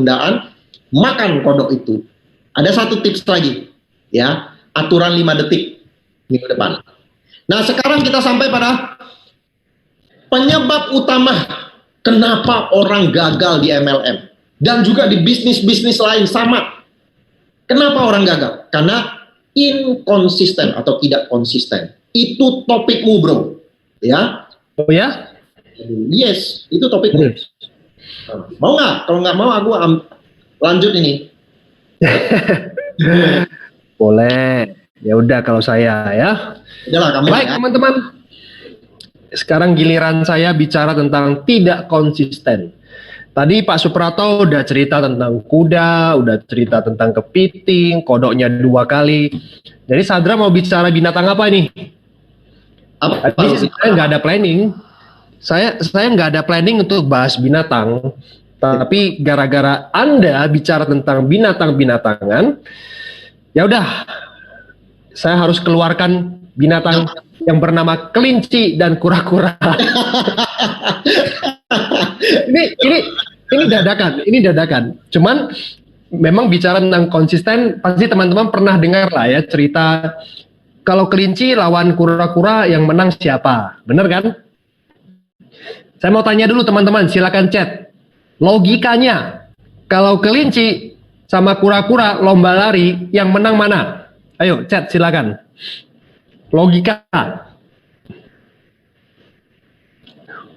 penundaan, makan kodok itu. Ada satu tips lagi, ya, aturan 5 detik minggu depan. Nah, sekarang kita sampai pada penyebab utama kenapa orang gagal di MLM dan juga di bisnis-bisnis lain sama. Kenapa orang gagal? Karena inkonsisten atau tidak konsisten. Itu topikmu, bro. Ya. Oh ya? Yes, itu topikmu. Mau nggak? Kalau nggak mau, aku lanjut ini. Boleh. Ya udah kalau saya ya. Udahlah, kamu. Baik ya. Teman-teman. Sekarang giliran saya bicara tentang tidak konsisten. Tadi Pak Suprato udah cerita tentang kuda, udah cerita tentang kepiting, kodoknya 2 kali. Jadi Sadra mau bicara binatang apa nih? Tadi saya nggak ada planning. Saya nggak ada planning untuk bahas binatang. Tapi gara-gara Anda bicara tentang binatang-binatangan, ya udah, saya harus keluarkan binatang yang bernama kelinci dan kura-kura. ini dadakan. Cuman memang bicara tentang konsisten, pasti teman-teman pernah dengar lah ya cerita kalau kelinci lawan kura-kura yang menang siapa, bener kan? Saya mau tanya dulu teman-teman, silakan chat. Logikanya, kalau kelinci sama kura-kura lomba lari, yang menang mana? Ayo chat silakan. Logika.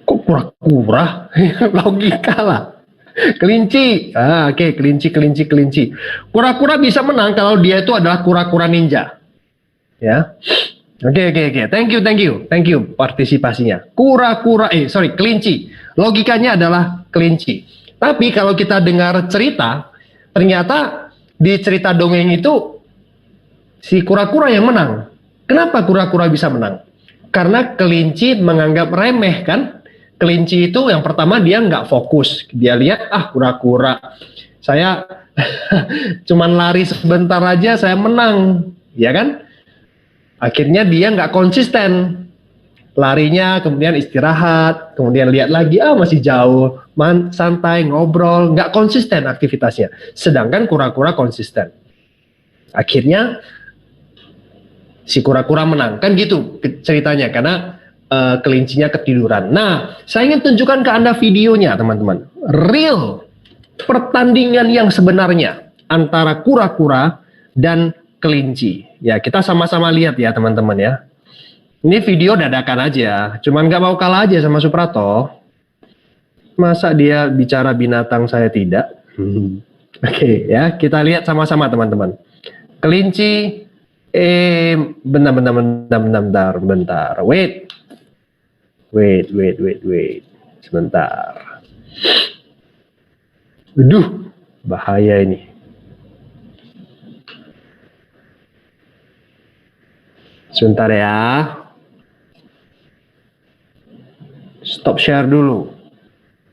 Kok kura-kura? Logika lah. Kelinci. Oke, kelinci. Kura-kura bisa menang kalau dia itu adalah kura-kura ninja. Ya. Oke. Thank you partisipasinya. Kelinci. Logikanya adalah kelinci. Tapi kalau kita dengar cerita, ternyata di cerita dongeng itu si kura-kura yang menang. Kenapa kura-kura bisa menang? Karena kelinci menganggap remeh kan? Kelinci itu yang pertama dia nggak fokus. Dia lihat, kura-kura. Saya cuman lari sebentar aja saya menang. Ya kan? Akhirnya dia nggak konsisten. Larinya kemudian istirahat, kemudian lihat lagi, masih jauh. Santai, ngobrol, nggak konsisten aktivitasnya. Sedangkan kura-kura konsisten. Akhirnya si kura-kura menang, kan gitu ceritanya, karena kelincinya ketiduran. Nah, saya ingin tunjukkan ke Anda videonya teman-teman, real pertandingan yang sebenarnya antara kura-kura dan kelinci. Ya, kita sama-sama lihat ya teman-teman ya. Ini video dadakan aja, cuman nggak mau kalah aja sama Suprato. Masa dia bicara binatang saya tidak? Oke, ya, kita lihat sama-sama teman-teman. Kelinci bentar. Wait. Sebentar. Aduh, bahaya ini. Sebentar ya. Stop share dulu.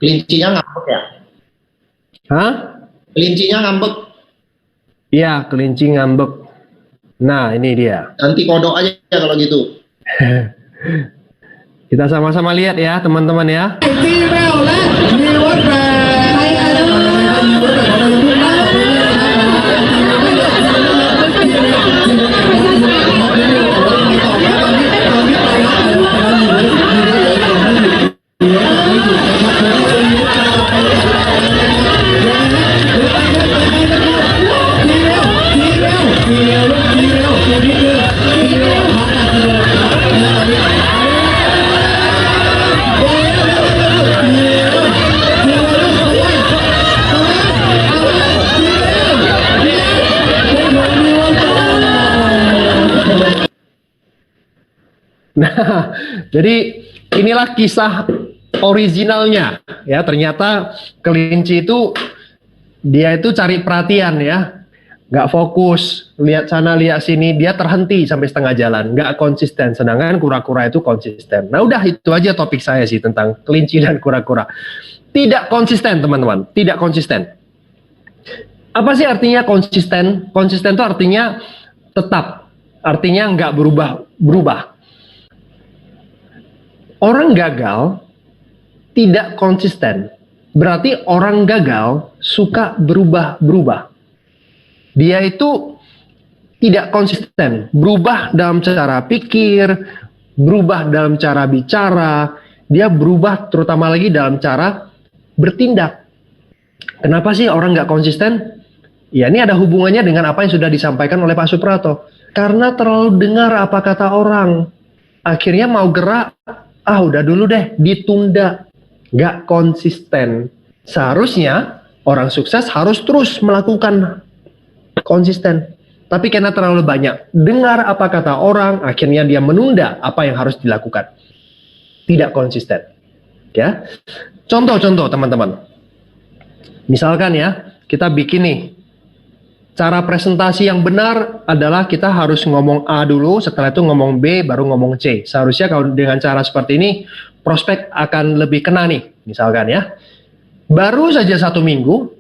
Kelincinya ngambek ya? Hah? Kelincinya ngambek. Iya, kelinci ngambek. Nah, ini dia. Ganti kodok aja kalau gitu. Kita sama-sama lihat ya, teman-teman ya. Nah, jadi inilah kisah originalnya ya. Ternyata kelinci itu dia itu cari perhatian ya, nggak fokus, lihat sana lihat sini, dia terhenti sampai setengah jalan, nggak konsisten. Sedangkan kura-kura itu konsisten. Nah, udah itu aja topik saya sih tentang kelinci dan kura-kura. Tidak konsisten teman-teman, tidak konsisten. Apa sih artinya konsisten? Konsisten itu artinya tetap, artinya nggak berubah. Orang gagal tidak konsisten, berarti orang gagal suka berubah-berubah. Dia itu tidak konsisten, berubah dalam cara pikir, berubah dalam cara bicara, dia berubah terutama lagi dalam cara bertindak. Kenapa sih orang nggak konsisten? Ya, ini ada hubungannya dengan apa yang sudah disampaikan oleh Pak Suprato. Karena terlalu dengar apa kata orang, akhirnya mau gerak, udah dulu deh, ditunda, nggak konsisten. Seharusnya orang sukses harus terus melakukan konsisten. Tapi karena terlalu banyak dengar apa kata orang, akhirnya dia menunda apa yang harus dilakukan. Tidak konsisten. Ya. Contoh-contoh teman-teman. Misalkan ya, kita bikin nih. Cara presentasi yang benar adalah kita harus ngomong A dulu, setelah itu ngomong B, baru ngomong C. Seharusnya kalau dengan cara seperti ini, prospek akan lebih kena nih, misalkan ya. Baru saja 1 minggu,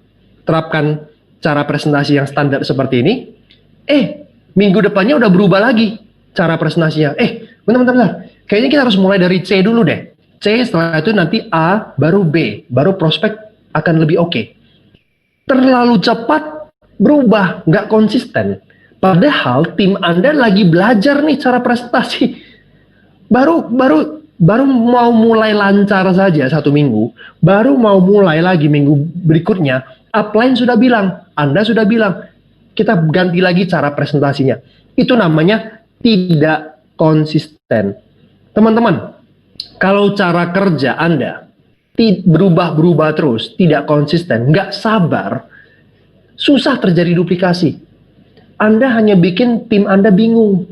terapkan cara presentasi yang standar seperti ini, minggu depannya udah berubah lagi cara presentasinya. Bentar. Kayaknya kita harus mulai dari C dulu deh. C, setelah itu nanti A, baru B, baru prospek akan lebih oke. Terlalu cepat berubah, nggak konsisten. Padahal tim Anda lagi belajar nih cara presentasi. Baru mau mulai lancar saja 1 minggu, baru mau mulai lagi minggu berikutnya, upline sudah bilang, Anda sudah bilang, kita ganti lagi cara presentasinya. Itu namanya tidak konsisten. Teman-teman, kalau cara kerja Anda berubah-berubah terus, tidak konsisten, nggak sabar, susah terjadi duplikasi. Anda hanya bikin tim Anda bingung.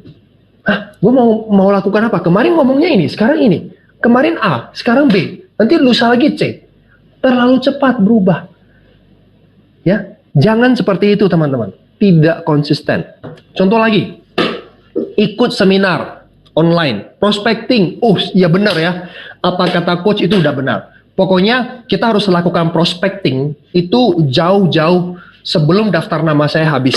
Gue mau lakukan apa? Kemarin ngomongnya ini, sekarang ini. Kemarin A, sekarang B. Nanti lusa lagi C. Terlalu cepat berubah. Ya, jangan seperti itu teman-teman. Tidak konsisten. Contoh lagi, ikut seminar online, prospecting. Ya benar ya. Apa kata coach itu udah benar. Pokoknya kita harus lakukan prospecting itu jauh-jauh sebelum daftar nama saya habis.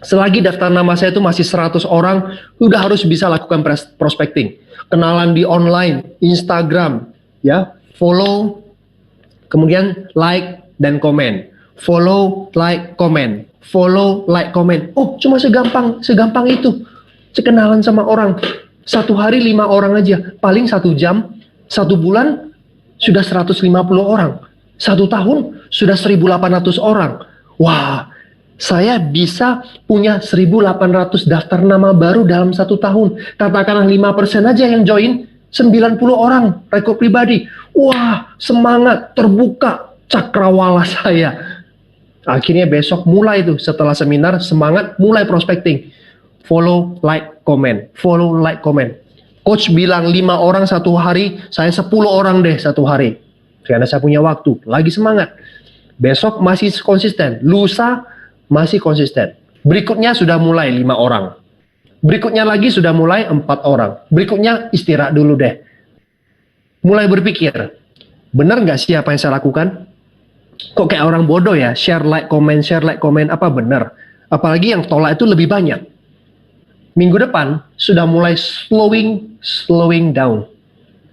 Selagi daftar nama saya itu masih 100 orang, udah harus bisa lakukan prospecting. Kenalan di online, Instagram, ya, follow, kemudian like dan komen. Follow, like, komen. Follow, like, komen. Cuma segampang itu. Kenalan sama orang. 1 hari 5 orang aja. Paling 1 jam, 1 bulan sudah 150 orang. 1 tahun sudah 1.800 orang. Wah, saya bisa punya 1.800 daftar nama baru dalam 1 tahun. Katakanlah 5% aja yang join, 90 orang rekor pribadi. Wah, semangat, terbuka cakrawala saya. Akhirnya besok mulai tuh setelah seminar, semangat, mulai prospecting. Follow, like, comment. Follow, like, comment. Coach bilang 5 orang 1 hari, saya 10 orang deh 1 hari. Karena saya punya waktu, lagi semangat. Besok masih konsisten, lusa masih konsisten. Berikutnya sudah mulai 5 orang. Berikutnya lagi sudah mulai 4 orang. Berikutnya istirahat dulu deh. Mulai berpikir, benar nggak sih apa yang saya lakukan? Kok kayak orang bodoh ya, share, like, comment, apa benar? Apalagi yang tolak itu lebih banyak. Minggu depan sudah mulai slowing down.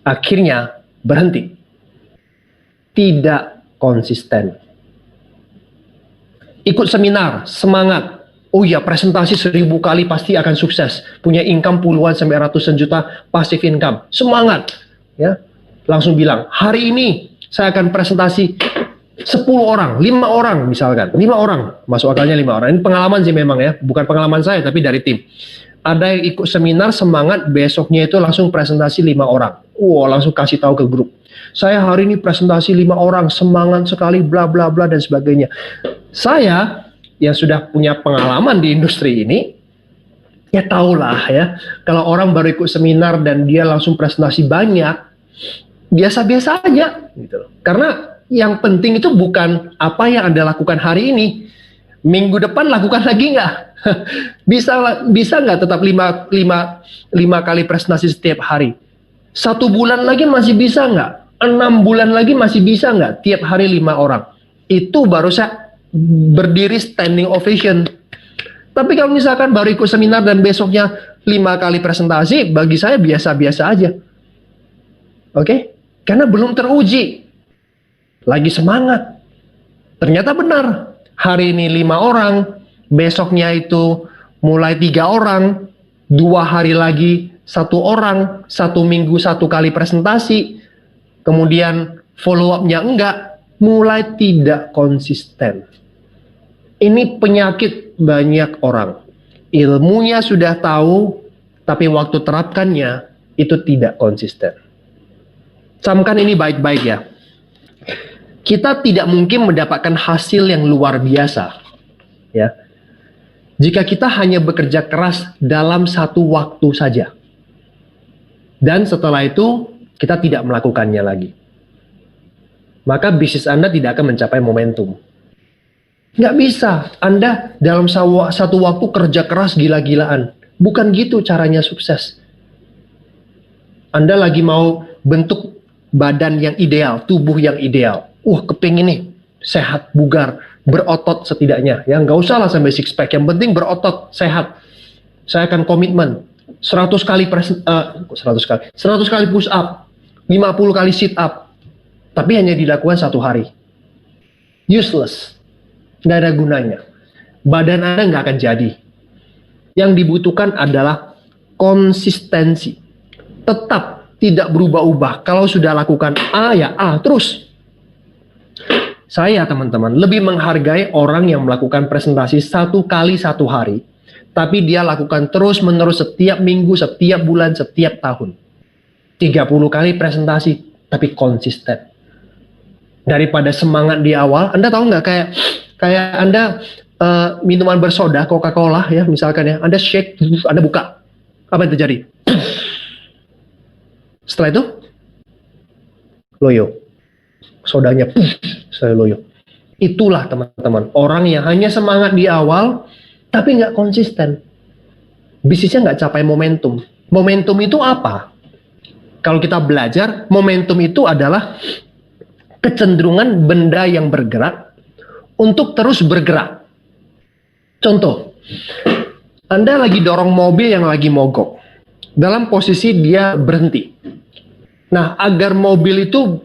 Akhirnya berhenti. Tidak konsisten. Ikut seminar, semangat. Presentasi 1000 kali pasti akan sukses. Punya income puluhan sampai ratusan juta passive income. Semangat. Ya. Langsung bilang, hari ini saya akan presentasi 10 orang, 5 orang misalkan. 5 orang, masuk akalnya 5 orang. Ini pengalaman sih memang ya, bukan pengalaman saya tapi dari tim. Ada yang ikut seminar semangat, besoknya itu langsung presentasi 5 orang. Langsung kasih tahu ke grup. Saya hari ini presentasi 5 orang, semangat sekali, bla bla bla dan sebagainya. Saya yang sudah punya pengalaman di industri ini, ya tahulah ya, kalau orang baru ikut seminar dan dia langsung presentasi banyak, biasa-biasa aja gitu. Karena yang penting itu bukan apa yang Anda lakukan hari ini. Minggu depan lakukan lagi nggak? bisa nggak tetap 5 kali presentasi setiap hari? 1 bulan lagi masih bisa nggak? 6 bulan lagi masih bisa nggak? Tiap hari 5 orang. Itu baru saya berdiri standing ovation. Tapi kalau misalkan baru ikut seminar dan besoknya 5 kali presentasi, bagi saya biasa-biasa aja. Oke? Karena belum teruji. Lagi semangat. Ternyata benar. Hari ini 5 orang, besoknya itu mulai 3 orang, 2 hari lagi 1 orang, 1 minggu 1 kali presentasi, kemudian follow up-nya enggak, mulai tidak konsisten. Ini penyakit banyak orang. Ilmunya sudah tahu, tapi waktu terapkannya itu tidak konsisten. Camkan ini baik-baik ya. Kita tidak mungkin mendapatkan hasil yang luar biasa, ya, jika kita hanya bekerja keras dalam satu waktu saja, dan setelah itu kita tidak melakukannya lagi. Maka bisnis Anda tidak akan mencapai momentum. Nggak bisa, Anda dalam satu waktu kerja keras gila-gilaan. Bukan gitu caranya sukses. Anda lagi mau bentuk badan yang ideal, tubuh yang ideal. Kepingin nih, sehat, bugar, berotot setidaknya. Ya, nggak usah lah sampai six pack. Yang penting berotot, sehat. Saya akan komitmen 100 kali 100 kali push up, 50 kali sit up. Tapi hanya dilakukan 1 hari. Useless. Nggak ada gunanya. Badan Anda nggak akan jadi. Yang dibutuhkan adalah konsistensi. Tetap tidak berubah-ubah. Kalau sudah lakukan A, ya A terus. Saya, teman-teman, lebih menghargai orang yang melakukan presentasi 1 kali 1 hari, tapi dia lakukan terus-menerus setiap minggu, setiap bulan, setiap tahun. 30 kali presentasi, tapi konsisten. Daripada semangat di awal, Anda tahu nggak, kayak Anda minuman bersoda, Coca-Cola ya, misalkan ya, Anda shake, Anda buka. Apa yang terjadi? Setelah itu, loyo. Sodanya, saya loyo. Itulah teman-teman, orang yang hanya semangat di awal, tapi nggak konsisten. Bisnisnya nggak capai momentum. Momentum itu apa? Kalau kita belajar, momentum itu adalah kecenderungan benda yang bergerak untuk terus bergerak. Contoh, Anda lagi dorong mobil yang lagi mogok. Dalam posisi dia berhenti. Nah, agar mobil itu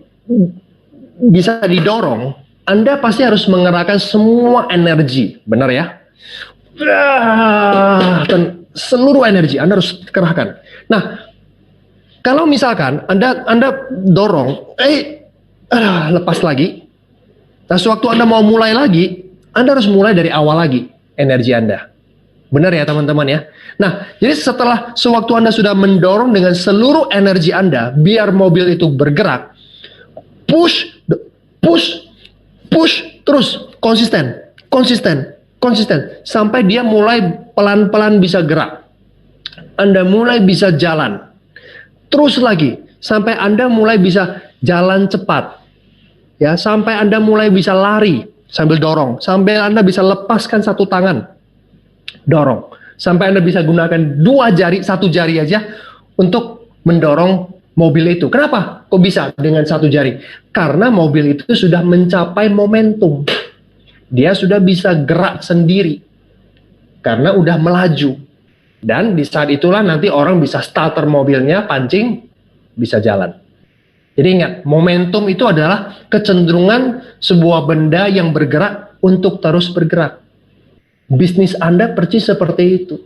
bisa didorong, Anda pasti harus mengerahkan semua energi, benar ya? Dan seluruh energi Anda harus kerahkan. Nah, kalau misalkan Anda dorong, lepas lagi. Nah, sewaktu Anda mau mulai lagi, Anda harus mulai dari awal lagi energi Anda. Benar ya teman-teman ya? Nah, jadi setelah sewaktu Anda sudah mendorong dengan seluruh energi Anda, biar mobil itu bergerak, push, terus konsisten, sampai dia mulai pelan-pelan bisa gerak. Anda mulai bisa jalan, terus lagi sampai Anda mulai bisa jalan cepat, ya, sampai Anda mulai bisa lari sambil dorong, sampai Anda bisa lepaskan 1 tangan, dorong, sampai Anda bisa gunakan 2 jari, 1 jari aja untuk mendorong mobil itu. Kenapa? Kok bisa dengan 1 jari? Karena mobil itu sudah mencapai momentum. Dia sudah bisa gerak sendiri. Karena udah melaju. Dan di saat itulah nanti orang bisa starter mobilnya, pancing, bisa jalan. Jadi ingat, momentum itu adalah kecenderungan sebuah benda yang bergerak untuk terus bergerak. Bisnis Anda persis seperti itu.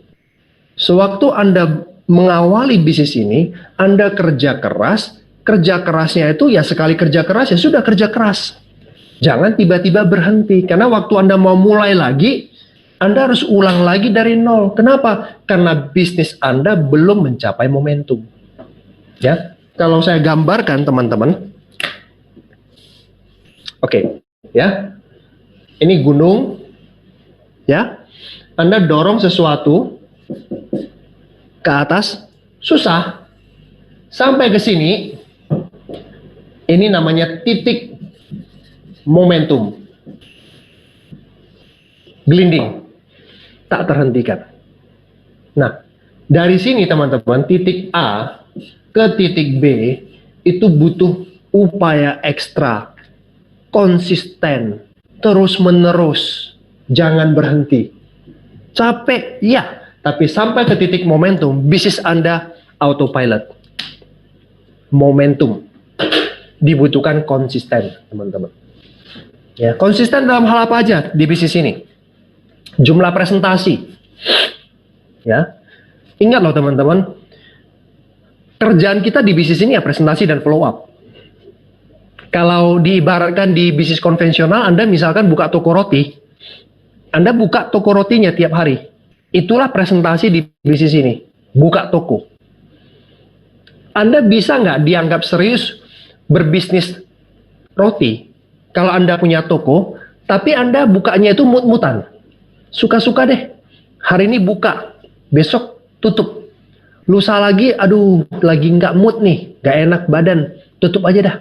Sewaktu Anda mengawali bisnis ini, Anda kerja kerasnya itu ya sekali kerja keras ya sudah kerja keras. Jangan tiba-tiba berhenti, karena waktu Anda mau mulai lagi, Anda harus ulang lagi dari nol. Kenapa? Karena bisnis Anda belum mencapai momentum. Ya, kalau saya gambarkan teman-teman, oke, ya, ini gunung, ya, Anda dorong sesuatu ke atas, susah. Sampai ke sini, ini namanya titik momentum. Gelinding. Tak terhentikan. Nah, dari sini teman-teman, titik A ke titik B, itu butuh upaya ekstra. Konsisten. Terus-menerus. Jangan berhenti. Capek, ya. Tapi sampai ke titik momentum, bisnis Anda autopilot. Momentum. Dibutuhkan konsisten, teman-teman. Ya, konsisten dalam hal apa aja di bisnis ini? Jumlah presentasi. Ya. Ingat loh teman-teman, kerjaan kita di bisnis ini ya presentasi dan follow up. Kalau diibaratkan di bisnis konvensional, Anda misalkan buka toko roti, Anda buka toko rotinya tiap hari. Itulah presentasi di bisnis ini, buka toko. Anda bisa nggak dianggap serius berbisnis roti kalau Anda punya toko, tapi Anda bukanya itu mut-mutan. Suka-suka deh. Hari ini buka, besok tutup. Lusa lagi, aduh, lagi nggak mood nih, nggak enak badan, tutup aja dah.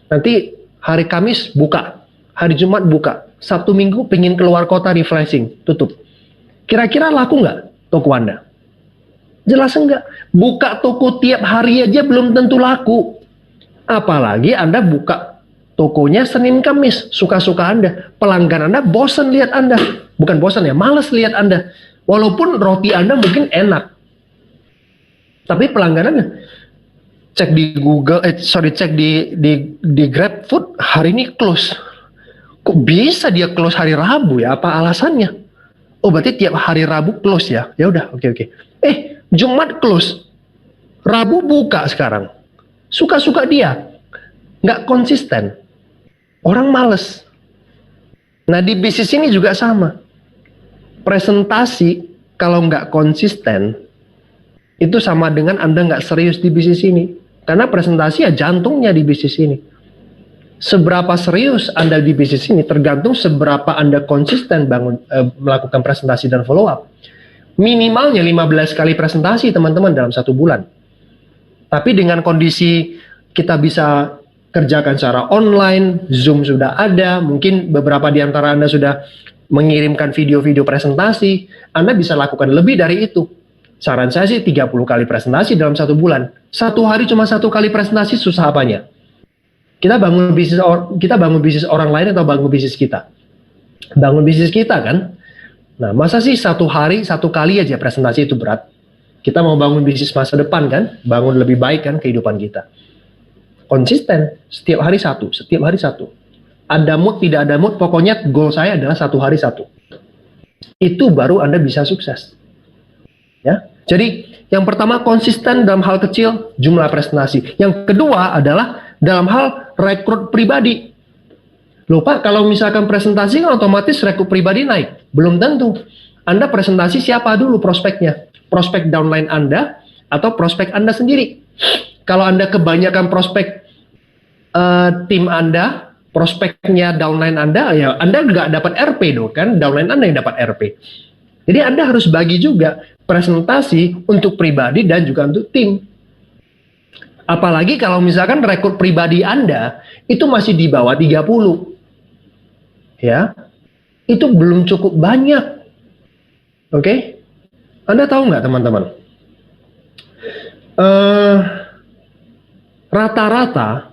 Nanti hari Kamis buka, hari Jumat buka, Sabtu Minggu pengen keluar kota refreshing, tutup. Kira-kira laku nggak toko Anda? Jelas enggak. Buka toko tiap hari aja belum tentu laku. Apalagi Anda buka tokonya Senin Kamis, suka-suka Anda. Pelanggan Anda bosan lihat Anda. Bukan bosan ya, males lihat Anda. Walaupun roti Anda mungkin enak. Tapi pelanggan Anda cek di Google, cek di GrabFood hari ini close. Kok bisa dia close hari Rabu ya? Apa alasannya? Oh, berarti tiap hari Rabu close ya? Ya udah, oke. Jumat close, Rabu buka sekarang. Suka-suka dia, nggak konsisten. Orang males. Nah di bisnis ini juga sama. Presentasi kalau nggak konsisten, itu sama dengan Anda nggak serius di bisnis ini. Karena presentasi ya jantungnya di bisnis ini. Seberapa serius Anda di bisnis ini tergantung seberapa Anda konsisten melakukan presentasi dan follow up. Minimalnya 15 kali presentasi teman-teman dalam 1 bulan. Tapi dengan kondisi kita bisa kerjakan secara online, Zoom sudah ada, mungkin beberapa di antara Anda sudah mengirimkan video-video presentasi, Anda bisa lakukan lebih dari itu. Saran saya sih 30 kali presentasi dalam 1 bulan. 1 hari cuma 1 kali presentasi, susah apanya? Kita bangun bisnis orang lain atau bangun bisnis kita? Bangun bisnis kita kan? Nah, masa sih 1 hari 1 kali aja presentasi itu berat? Kita mau bangun bisnis masa depan kan? Bangun lebih baik kan kehidupan kita. Konsisten, setiap hari 1, setiap hari 1. Ada mood, tidak ada mood, pokoknya goal saya adalah 1 hari 1. Itu baru Anda bisa sukses. Ya. Jadi, yang pertama konsisten dalam hal kecil, jumlah presentasi. Yang kedua adalah dalam hal rekrut pribadi. Loh Pak, kalau misalkan presentasi kan otomatis rekrut pribadi naik. Belum tentu. Anda presentasi siapa dulu prospeknya? Prospek downline Anda atau prospek Anda sendiri? Kalau Anda kebanyakan prospek tim Anda, prospeknya downline Anda, ya Anda nggak dapat RP dong kan? Downline Anda yang dapat RP. Jadi Anda harus bagi juga presentasi untuk pribadi dan juga untuk tim. Apalagi kalau misalkan rekrut pribadi Anda itu masih di bawah 30. Ya, itu belum cukup banyak. Oke? Anda tahu nggak teman-teman? Rata-rata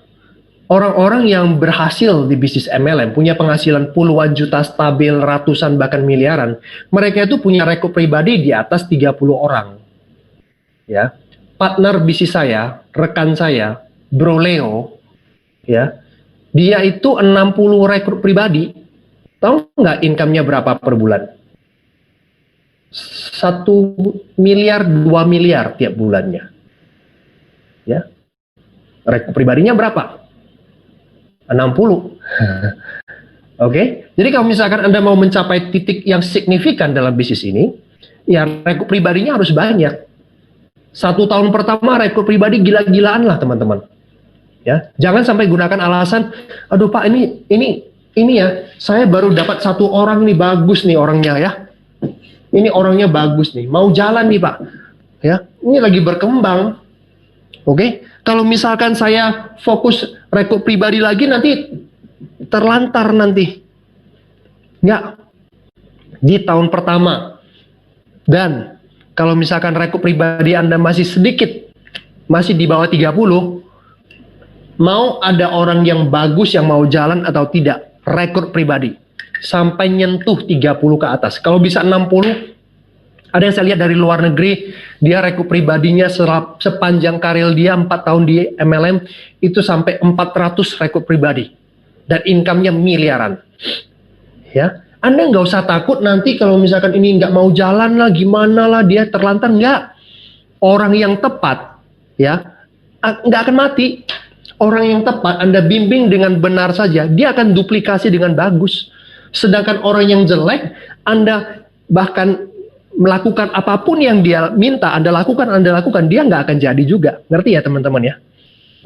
orang-orang yang berhasil di bisnis MLM, punya penghasilan puluhan juta stabil, ratusan bahkan miliaran, mereka itu punya rekrut pribadi di atas 30 orang. Ya. Partner bisnis saya, rekan saya, Bro Leo, ya, dia itu 60 rekrut pribadi. Tahu nggak income-nya berapa per bulan? 1 miliar, 2 miliar tiap bulannya. Ya. Rekrut pribadinya berapa? 60. Oke. Jadi kalau misalkan Anda mau mencapai titik yang signifikan dalam bisnis ini, ya rekrut pribadinya harus banyak. 1 tahun pertama rekrut pribadi gila-gilaan lah teman-teman. Ya, jangan sampai gunakan alasan, aduh Pak ini ya, saya baru dapat 1 orang nih, bagus nih orangnya ya. Ini orangnya bagus nih, mau jalan nih Pak. Ya, ini lagi berkembang. Oke, kalau misalkan saya fokus rekrut pribadi lagi nanti terlantar nanti. Ya, di tahun pertama. Dan kalau misalkan rekrut pribadi Anda masih sedikit, masih di bawah 30, mau ada orang yang bagus yang mau jalan atau tidak, rekrut pribadi sampai nyentuh 30 ke atas. Kalau bisa 60, ada yang saya lihat dari luar negeri, dia rekrut pribadinya sepanjang karir dia 4 tahun di MLM itu sampai 400 rekrut pribadi. dan income-nya miliaran. Ya, Anda nggak usah takut nanti kalau misalkan ini nggak mau jalan lah, gimana lah dia terlantar, nggak. Orang yang tepat, ya, nggak akan mati. Orang yang tepat Anda bimbing dengan benar saja, dia akan duplikasi dengan bagus. Sedangkan orang yang jelek, Anda bahkan melakukan apapun yang dia minta, Anda lakukan, dia nggak akan jadi juga. Ngerti ya teman-teman ya?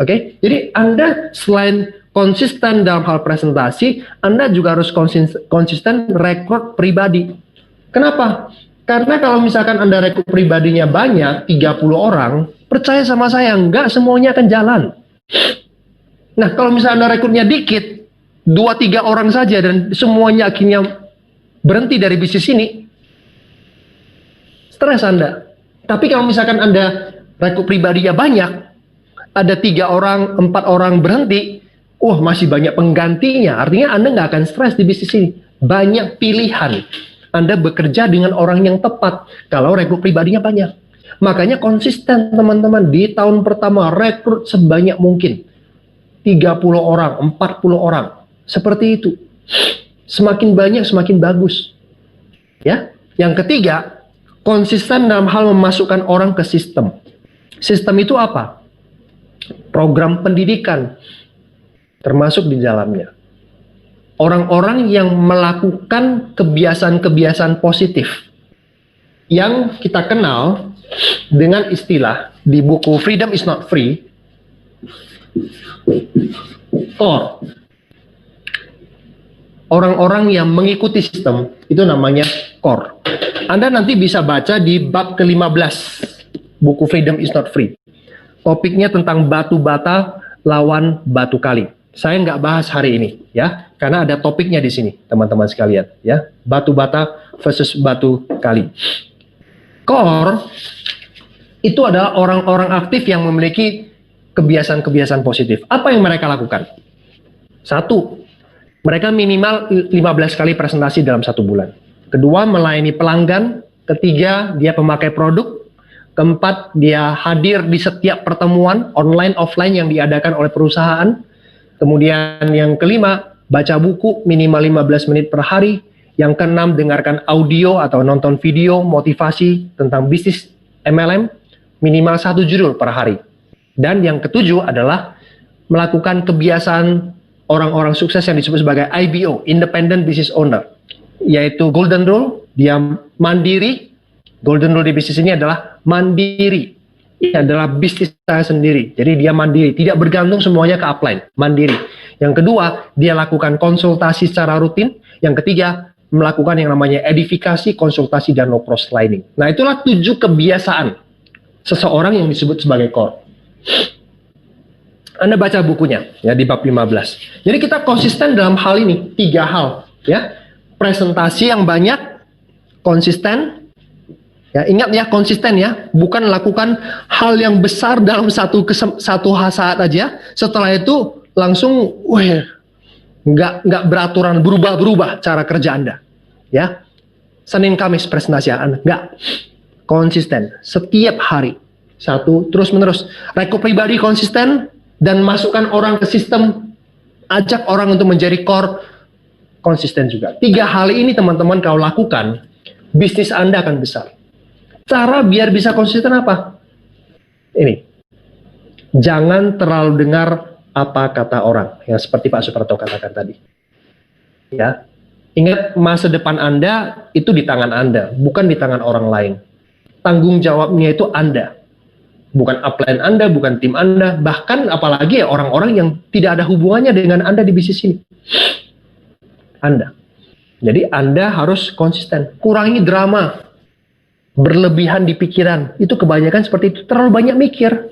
Oke, jadi Anda selain konsisten dalam hal presentasi, Anda juga harus konsisten rekrut pribadi. Kenapa? Karena kalau misalkan Anda rekrut pribadinya banyak, 30 orang, percaya sama saya, nggak semuanya akan jalan. Nah, kalau misalnya Anda rekrutnya dikit, 2-3 orang saja, dan semuanya akhirnya berhenti dari bisnis ini, stres Anda. Tapi kalau misalkan Anda rekrut pribadinya banyak, ada 3 orang, 4 orang berhenti, masih banyak penggantinya. Artinya Anda nggak akan stres di bisnis ini. Banyak pilihan. Anda bekerja dengan orang yang tepat kalau rekrut pribadinya banyak. Makanya konsisten teman-teman, di tahun pertama rekrut sebanyak mungkin. 30 orang, 40 orang. Seperti itu. Semakin banyak, semakin bagus. Ya. Yang ketiga, konsisten dalam hal memasukkan orang ke sistem. Sistem itu apa? Program pendidikan termasuk di dalamnya. Orang-orang yang melakukan kebiasaan-kebiasaan positif yang kita kenal dengan istilah di buku Freedom is Not Free, core. Orang-orang yang mengikuti sistem itu namanya core. Anda nanti bisa baca di bab ke-15 buku Freedom is Not Free. Topiknya tentang batu bata lawan batu kali. Saya nggak bahas hari ini, ya, karena ada topiknya di sini, teman-teman sekalian, ya, batu bata versus batu kali. Core itu adalah orang-orang aktif yang memiliki kebiasaan-kebiasaan positif. Apa yang mereka lakukan? 1, mereka minimal 15 kali presentasi dalam 1 bulan. Kedua, melayani pelanggan. Ketiga, dia pemakai produk. Keempat, dia hadir di setiap pertemuan online offline yang diadakan oleh perusahaan. Kemudian yang kelima, baca buku minimal 15 menit per hari. Yang keenam, dengarkan audio atau nonton video motivasi tentang bisnis MLM minimal 1 judul per hari. Dan yang ketujuh adalah melakukan kebiasaan orang-orang sukses yang disebut sebagai IBO, Independent Business Owner, yaitu Golden Rule, dia mandiri. Golden Rule di bisnis ini adalah mandiri. Ini adalah bisnis saya sendiri. Jadi dia mandiri, tidak bergantung semuanya ke upline, mandiri. Yang kedua, dia lakukan konsultasi secara rutin. Yang ketiga, melakukan yang namanya edifikasi, konsultasi, dan no cross lining. Nah, itulah 7 kebiasaan seseorang yang disebut sebagai core. Anda baca bukunya ya di bab 15. Jadi kita konsisten dalam hal ini, 3 hal ya. Presentasi yang banyak, konsisten. Ya, ingat ya, konsisten ya, bukan lakukan hal yang besar dalam satu saat aja. Setelah itu langsung, nggak beraturan, berubah cara kerja Anda. Ya, Senin Kamis presentasi Anda, nggak, konsisten setiap hari, 1 terus menerus. Rekrut pribadi konsisten dan masukkan orang ke sistem, ajak orang untuk menjadi core, konsisten juga. 3 hal ini teman-teman kalau lakukan, bisnis Anda akan besar. Cara biar bisa konsisten apa? Ini. Jangan terlalu dengar apa kata orang. Yang seperti Pak Suprapto katakan tadi. Ya. Ingat, masa depan Anda itu di tangan Anda, bukan di tangan orang lain. Tanggung jawabnya itu Anda. Bukan upline Anda, bukan tim Anda. Bahkan apalagi ya orang-orang yang tidak ada hubungannya dengan Anda di bisnis ini. Anda. Jadi Anda harus konsisten. Kurangi drama. Berlebihan di pikiran, itu kebanyakan seperti itu, terlalu banyak mikir.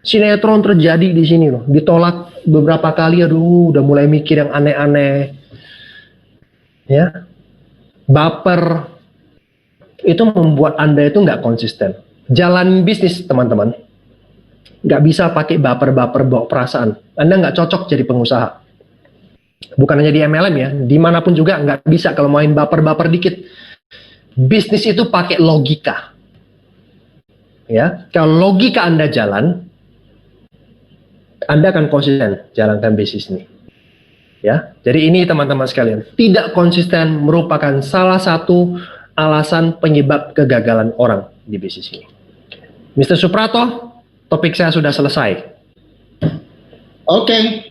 Sinetron terjadi di sini loh, ditolak beberapa kali, udah mulai mikir yang aneh-aneh, ya, baper, itu membuat Anda itu nggak konsisten. Jalan bisnis teman-teman, nggak bisa pakai baper-baper bawa perasaan. Anda nggak cocok jadi pengusaha. Bukan hanya di MLM ya, dimanapun juga nggak bisa kalau main baper-baper dikit. Bisnis itu pakai logika. Ya, kalau logika Anda jalan, Anda akan konsisten jalankan bisnis ini. Ya, jadi ini teman-teman sekalian, tidak konsisten merupakan salah satu alasan penyebab kegagalan orang di bisnis ini. Mr. Suprato, topik saya sudah selesai. Oke.